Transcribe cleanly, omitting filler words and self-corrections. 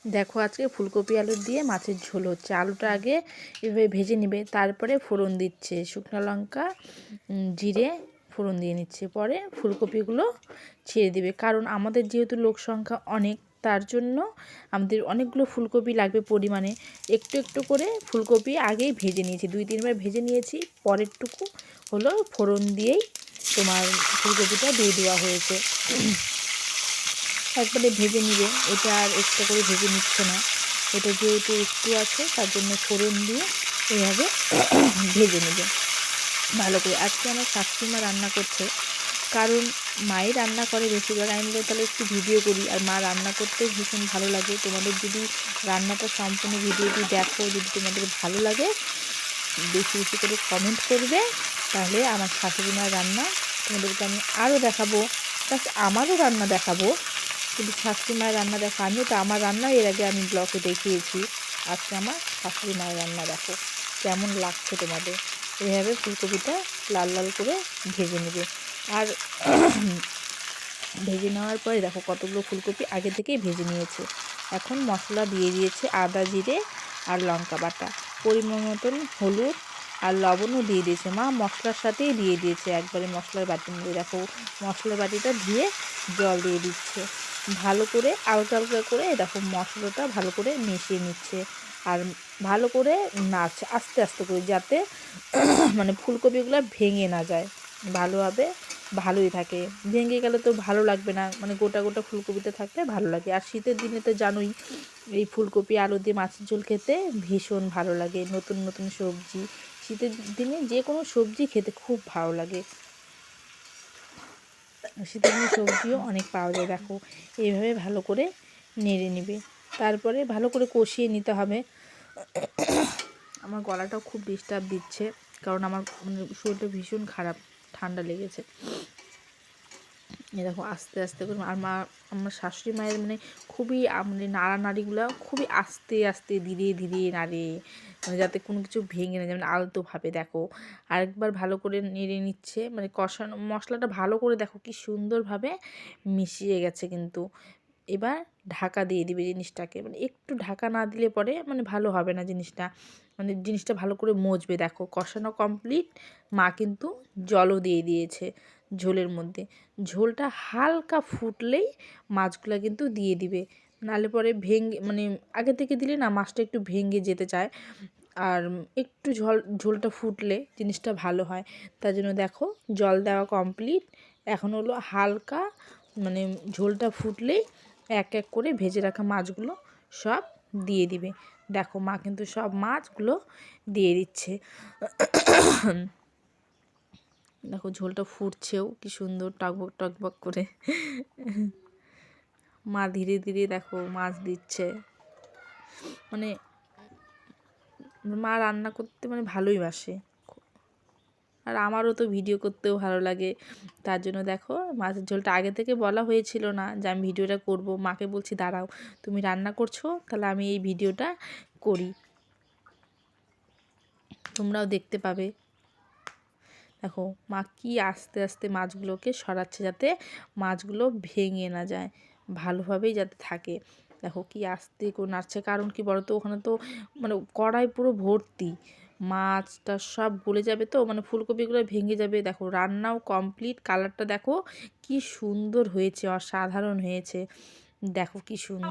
দেখো আজকে ফুলকপি আলু দিয়ে মাছের ঝোল হচ্ছে। আলুটা আগে এভাবে ভেজে নেবে, তারপরে ফোড়ন দিচ্ছে শুকনো লঙ্কা জিরে ফোড়ন দিয়ে নিচ্ছে, পরে ফুলকপিগুলো ছেড়ে দিবে। কারণ আমাদের যেহেতু লোক সংখ্যা অনেক, তার জন্য আমাদের অনেকগুলো ফুলকপি লাগবে পরিমাণে। একটু একটু করে ফুলকপি আগেই ভেজে নিয়েছি, 2-3 বার ভেজে নিয়েছি। পরেরটুকু হলো ফোড়ন দিয়েই তোমার ফুলকপিটা দিয়ে দেওয়া হয়েছে। একবারে ভেজে নিবে, এটা আর এক্সট্রা করে ভেজে নিচ্ছে না। এটা যেহেতু একটু আছে তার জন্য ফোড়ন দিয়ে এভাবে ভেজে নেবে ভালো করে। আজকে আমার শাশুড়ি মা রান্না করছে, কারণ মাই রান্না করে বেশিরভাগ। আমি বললাম তাহলে একটু ভিডিও করি, আর মা রান্না করতে ভীষণ ভালো লাগে। তোমাদের যদি রান্নাটা সম্পূর্ণ ভিডিওটি দেখো, যদি তোমাদের ভালো লাগে বেশি বেশি করে কমেন্ট করবে, তাহলে আমার শাশুড়ি মার রান্না তোমাদেরকে আমি আরও দেখাবো, প্লাস আমারও রান্না দেখাবো। কিন্তু শাশুড়ি মায়ের রান্না দেখো, আমিও তো আমার রান্না এর আগে আমি ব্লগে দেখিয়েছি। আজকে আমার শাশুড়ি মায়ের রান্না দেখো কেমন লাগছে তোমাদের। এভাবে ফুলকপিটা লাল লাল করে ভেজে নেবে। আর ভেজে নেওয়ার পরে দেখো কতগুলো ফুলকপি আগে থেকেই ভেজে নিয়েছে। এখন মশলা দিয়ে দিয়েছে, আদা জিরে আর লঙ্কা বাটা, পরিমাণ মতন হলুদ আর লবণও দিয়ে দিয়েছে। মা মশলার সাথেই দিয়ে দিয়েছে একবারে মশলার বাটি নিয়ে। দেখো মশলার বাটিটা ধুয়ে জল দিয়ে দিচ্ছে, ভালো করে আলগা আলগা করে দেখো মশলাটা ভালো করে মিশিয়ে নিচ্ছে। আর ভালো করে নাড়ছে আস্তে আস্তে করে, যাতে মানে ফুলকপিগুলো ভেঙে না যায়, ভালোভাবে ভালোই থাকে। ভেঙে গেলে তো ভালো লাগবে না, মানে গোটা গোটা ফুলকপিতে থাকলে ভালো লাগে। আর শীতের দিনে তো জানোই এই ফুলকপি আলু দিয়ে মাছের ঝোল খেতে ভীষণ ভালো লাগে। নতুন নতুন সবজি, শীতের দিনে যে কোনো সবজি খেতে খুব ভালো লাগে। শীতের দিনে সবজিও অনেক পাওয়া যায়। দেখো এইভাবে ভালো করে নেড়ে নিবে, তারপরে ভালো করে কষিয়ে নিতে হবে। আমার গলাটাও খুব ডিস্টার্ব দিচ্ছে, কারণ আমার শরীরটা ভীষণ খারাপ, ঠান্ডা লেগেছে। এ দেখো আস্তে আস্তে করে। আর আমার শাশুড়ি মায়ের মানে খুবই মানে নাড়ানাড়িগুলো খুবই আস্তে আস্তে ধীরে ধীরে নাড়ে, মানে যাতে কোনো কিছু ভেঙে না, যেমন আলতোভাবে। দেখো আরেকবার ভালো করে নেড়ে নিচ্ছে, মানে কষানো মশলাটা ভালো করে দেখো কি সুন্দরভাবে মিশিয়ে গেছে কিন্তু। এবার ঢাকা দিয়ে দিবে জিনিসটাকে, মানে একটু ঢাকা না দিলে পরে মানে ভালো হবে না জিনিসটা, মানে জিনিসটা ভালো করে মজবে। দেখো কষানো কমপ্লিট, মা কিন্তু জলও দিয়ে দিয়েছে ঝোলের মধ্যে। ঝোলটা হালকা ফুটলেই মাছগুলো কিন্তু দিয়ে দিবে, নাহলে পরে ভেঙে মানে আগে থেকে দিলে না মাছটা একটু ভেঙে যেতে চায়। আর একটু ঝোলটা ফুটলে জিনিসটা ভালো হয়। তার জন্য দেখো জল দেওয়া কমপ্লিট, এখন হলো হালকা মানে ঝোলটা ফুটলেই এক এক করে ভেজে রাখা মাছগুলো সব দিয়ে দিবে। দেখো মা কিন্তু সব মাছগুলো দিয়ে দিচ্ছে। দেখো ঝোলটা ফুটছেও কি সুন্দর টকবক টকবক করে। মা ধীরে ধীরে দেখো মাছ দিচ্ছে, মানে মা রান্না করতে মানে ভালোই বাসে। আর আমারও তো ভিডিও করতেও ভালো লাগে, তার জন্য দেখো মাছের ঝোলটা আগে থেকে বলা হয়েছিল না যে আমি ভিডিওটা করব। মাকে বলছি দাঁড়াও তুমি রান্না করছো, তাহলে আমি এই ভিডিওটা করি, তোমরাও দেখতে পাবে। দেখো মা কি আস্তে আস্তে মাছগুলোকে সরাচ্ছে, যাতে মাছগুলো ভেঙে না যায়, ভালোভাবেই যাতে থাকে। দেখো কি আস্তে করে নাড়ছে, কারণ কি বলো তো, ওখানে তো মানে কড়াই পুরো ভর্তি, মাছটা সব গলে যাবে, তো মানে ফুলকপিগুলো ভেঙে যাবে। দেখো রান্নাও কমপ্লিট, কালারটা দেখো কি সুন্দর হয়েছে, অসাধারণ হয়েছে। দেখো কি সুন্দর।